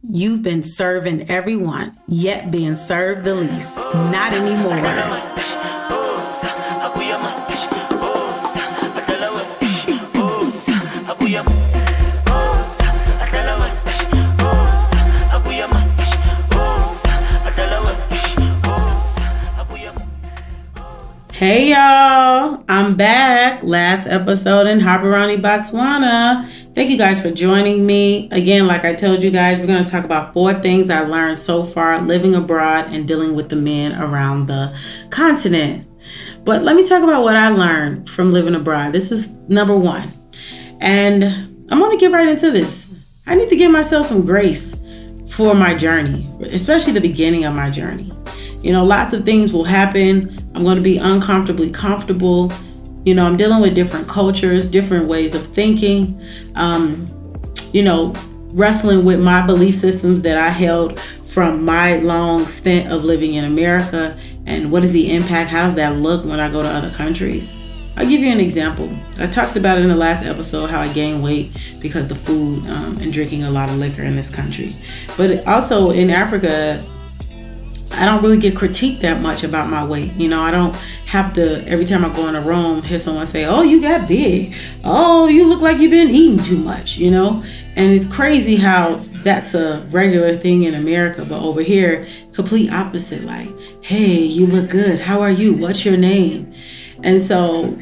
You've been serving everyone, yet being served the least. Not anymore. Hey y'all, I'm back. Last episode in Gaborone, Botswana. Thank you guys for joining me. Again, like I told you guys, we're going to talk about 4 things I learned so far living abroad and dealing with the men around the continent. But let me talk about what I learned from living abroad. This is number 1. And I'm going to get right into this. I need to give myself some grace for my journey, especially the beginning of my journey. You know, lots of things will happen. I'm going to be uncomfortably comfortable. You know, I'm dealing with different cultures, different ways of thinking, wrestling with my belief systems that I held from my long stint of living in America. And what is the impact? How does that look when I go to other countries? I'll give you an example. I talked about it in the last episode, how I gained weight because of the food and drinking a lot of liquor in this country. But also in Africa, I don't really get critiqued that much about my weight. You know, I don't have to, every time I go in a room, hear someone say, oh, you got big. Oh, you look like you've been eating too much, you know? And it's crazy how that's a regular thing in America. But over here, complete opposite. Like, hey, you look good. How are you? What's your name? And so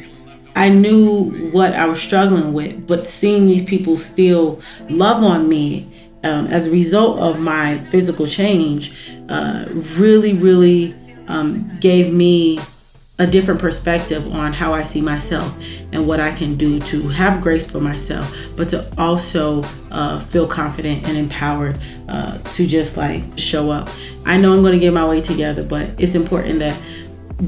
I knew what I was struggling with. But seeing these people still love on me as a result of my physical change really gave me a different perspective on how I see myself and what I can do to have grace for myself, but to also feel confident and empowered to just like show up. I know I'm going to get my way together, but it's important that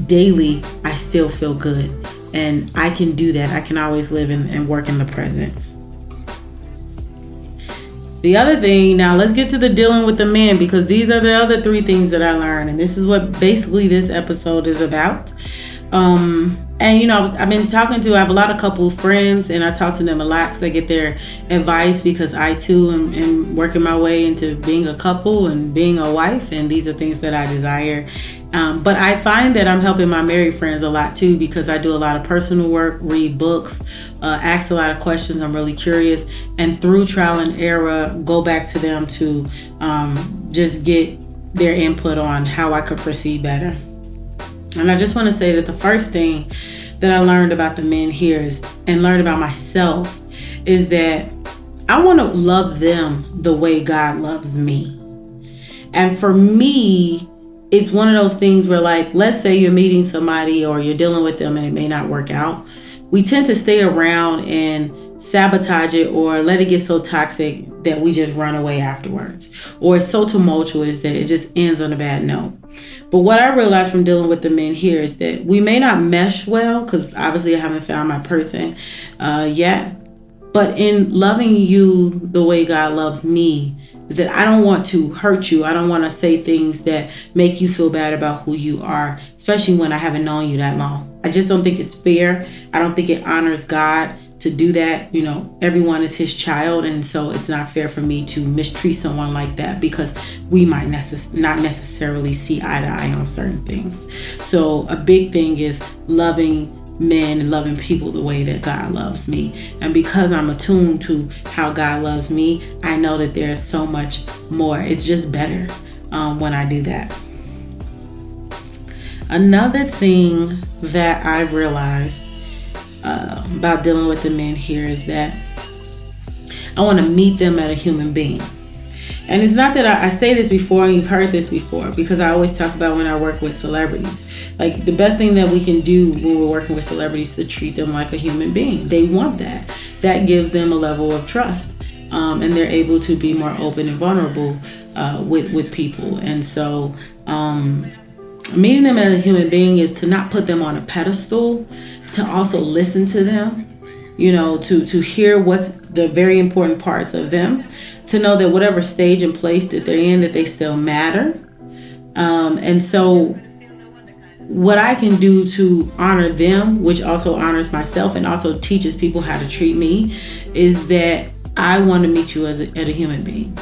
daily I still feel good, and I can do that. I can always live and work in the present. The other thing, now let's get to the dealing with the men, because these are the other 3 things that I learned. And this is what basically this episode is about. And, you know, I've been I have a lot of couple friends, and I talk to them a lot because I get their advice, because I too am working my way into being a couple and being a wife. And these are things that I desire. But I find that I'm helping my married friends a lot too, because I do a lot of personal work, read books, ask a lot of questions. I'm really curious, and through trial and error, go back to them to just get their input on how I could proceed better. And I just want to say that the first thing that I learned about the men here and learned about myself is that I want to love them the way God loves me. And for me, it's one of those things where, like, let's say you're meeting somebody or you're dealing with them and it may not work out. We tend to stay around and sabotage it or let it get so toxic that we just run away afterwards. Or it's so tumultuous that it just ends on a bad note. But what I realized from dealing with the men here is that we may not mesh well, because obviously I haven't found my person yet. But in loving you the way God loves me, is that I don't want to hurt you. I don't want to say things that make you feel bad about who you are, especially when I haven't known you that long. I just don't think it's fair. I don't think it honors God to do that. You know, everyone is his child, and so it's not fair for me to mistreat someone like that, because we might not necessarily see eye to eye on certain things. So a big thing is loving men and loving people the way that God loves me. And because I'm attuned to how God loves me, I know that there's so much more. It's just better when I do that. Another thing that I realized about dealing with the men here is that I want to meet them as a human being. And it's not that I say this before and you've heard this before, because I always talk about when I work with celebrities. Like, the best thing that we can do when we're working with celebrities is to treat them like a human being. They want that. That gives them a level of trust. And they're able to be more open and vulnerable with people. And so meeting them as a human being is to not put them on a pedestal, to also listen to them, you know, to hear what's the very important parts of them, to know that whatever stage and place that they're in, that they still matter. And so what I can do to honor them, which also honors myself and also teaches people how to treat me, is that I want to meet you as a human being.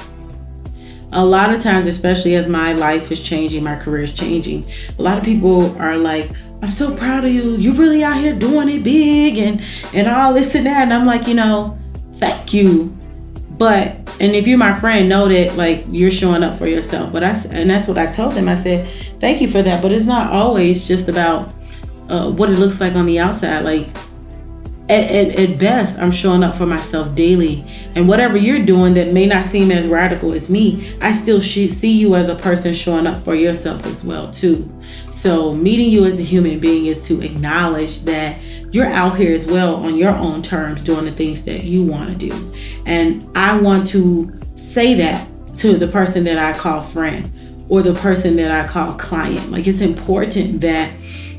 a lot of times, especially as my life is changing, my career is changing, a lot of people are like, I'm so proud of you. You really out here doing it big and all this and that. And I'm like, thank you. But, and if you're my friend, know that like you're showing up for yourself. And that's what I told them. I said, thank you for that. But it's not always just about what it looks like on the outside. Like at best, I'm showing up for myself daily. And whatever you're doing that may not seem as radical as me, I still see you as a person showing up for yourself as well too. So meeting you as a human being is to acknowledge that you're out here as well on your own terms doing the things that you want to do. And I want to say that to the person that I call friend or the person that I call client. Like, it's important that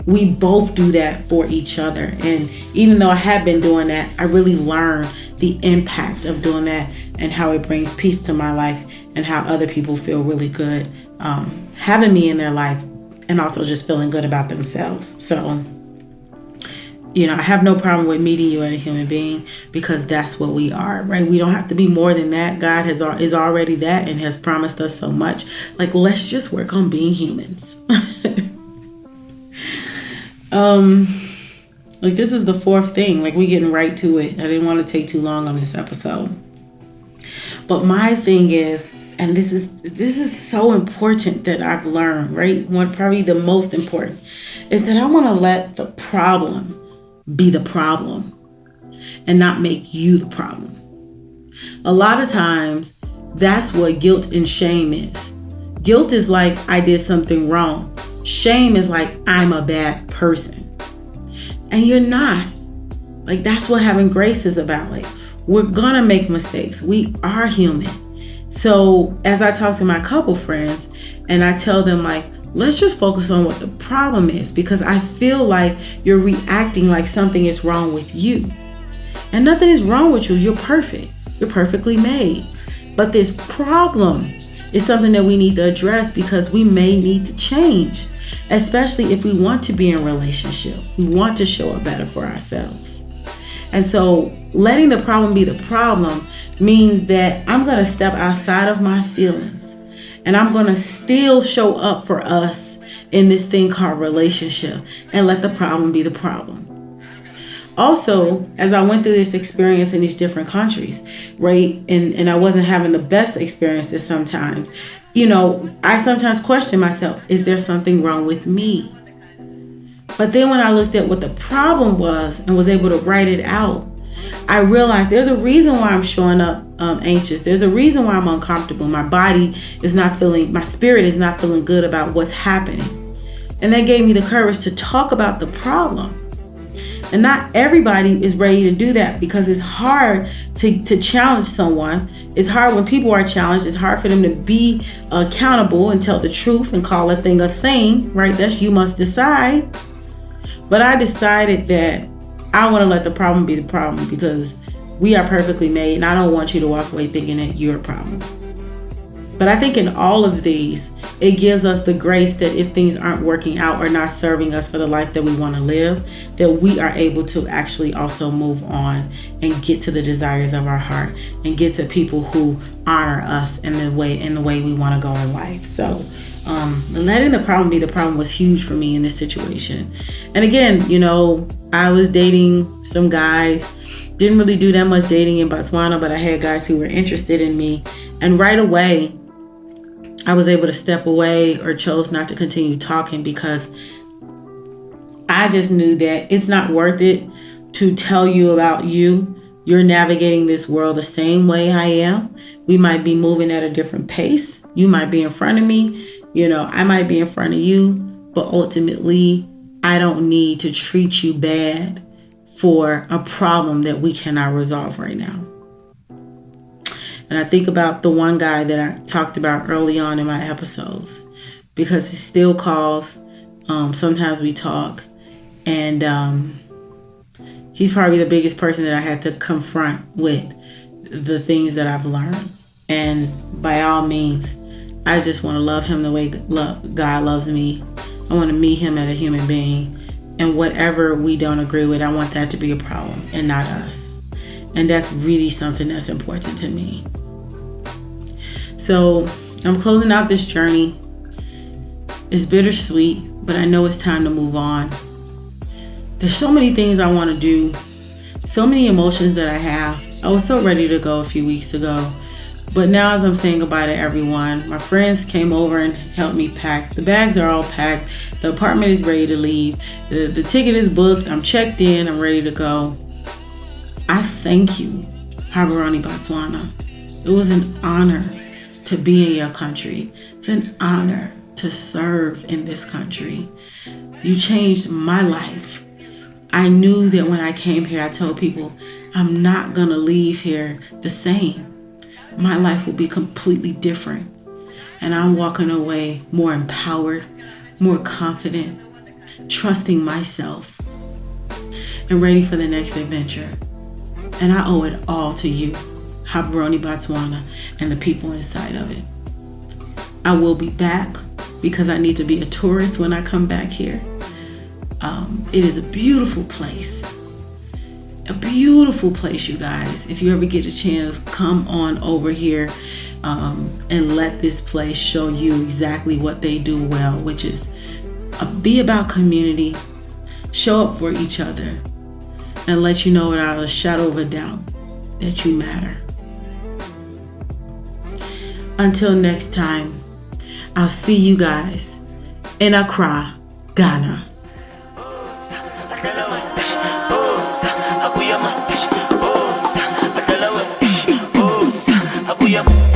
we both do that for each other. And even though I have been doing that, I really learned the impact of doing that and how it brings peace to my life and how other people feel really good having me in their life and also just feeling good about themselves. So, I have no problem with meeting you as a human being because that's what we are, right? We don't have to be more than that. God is already that and has promised us so much. Like, let's just work on being humans. Like, this is the fourth thing. Like, we getting right to it. I didn't want to take too long on this episode. But my thing is, and this is so important that I've learned, right? Probably the most important is that I want to let the problem be the problem and not make you the problem. A lot of times, that's what guilt and shame is. Guilt is like, I did something wrong. Shame is like, I'm a bad person. And you're not. Like, that's what having grace is about. Like, we're gonna make mistakes. We are human. So as I talk to my couple friends and I tell them, like, let's just focus on what the problem is, because I feel like you're reacting like something is wrong with you. And nothing is wrong with you. You're perfect. You're perfectly made. But this problem is something that we need to address because we may need to change, especially if we want to be in a relationship. We want to show up better for ourselves. And so letting the problem be the problem means that I'm going to step outside of my feelings and I'm going to still show up for us in this thing called relationship and let the problem be the problem. Also, as I went through this experience in these different countries, right, and I wasn't having the best experiences sometimes, I sometimes question myself, is there something wrong with me? But then when I looked at what the problem was and was able to write it out, I realized there's a reason why I'm showing up anxious. There's a reason why I'm uncomfortable. My body is not feeling, my spirit is not feeling good about what's happening. And that gave me the courage to talk about the problem. And not everybody is ready to do that because it's hard to challenge someone. It's hard when people are challenged. It's hard for them to be accountable and tell the truth and call a thing, right? That's you must decide. But I decided that I want to let the problem be the problem because we are perfectly made and I don't want you to walk away thinking that you're a problem. But I think in all of these, it gives us the grace that if things aren't working out or not serving us for the life that we want to live, that we are able to actually also move on and get to the desires of our heart and get to people who honor us in the way we want to go in life. So letting the problem be the problem was huge for me in this situation. And again, I was dating some guys, didn't really do that much dating in Botswana, but I had guys who were interested in me. And right away, I was able to step away or chose not to continue talking because I just knew that it's not worth it to tell you about you. You're navigating this world the same way I am. We might be moving at a different pace. You might be in front of me. I might be in front of you. But ultimately, I don't need to treat you bad for a problem that we cannot resolve right now. And I think about the one guy that I talked about early on in my episodes because he still calls. Sometimes we talk. And he's probably the biggest person that I had to confront with the things that I've learned. And by all means, I just want to love him the way God loves me. I want to meet him as a human being. And whatever we don't agree with, I want that to be a problem and not us. And that's really something that's important to me. So I'm closing out this journey. It's bittersweet, but I know it's time to move on. There's so many things I want to do, so many emotions that I have. I was so ready to go a few weeks ago, but now as I'm saying goodbye to everyone, my friends came over and helped me pack. The bags are all packed. The apartment is ready to leave. The ticket is booked. I'm checked in. I'm ready to go. I thank you, Gaborone, Botswana. It was an honor to be in your country. It's an honor to serve in this country. You changed my life. I knew that when I came here, I told people, I'm not gonna leave here the same. My life will be completely different. And I'm walking away more empowered, more confident, trusting myself, and ready for the next adventure. And I owe it all to you, Gaborone, Botswana, and the people inside of it. I will be back because I need to be a tourist when I come back here. It is a beautiful place. A beautiful place, you guys. If you ever get a chance, come on over here and let this place show you exactly what they do well, which is be about community, show up for each other, and let you know without a shadow of a doubt that you matter. Until next time, I'll see you guys in Accra, Ghana. Oh,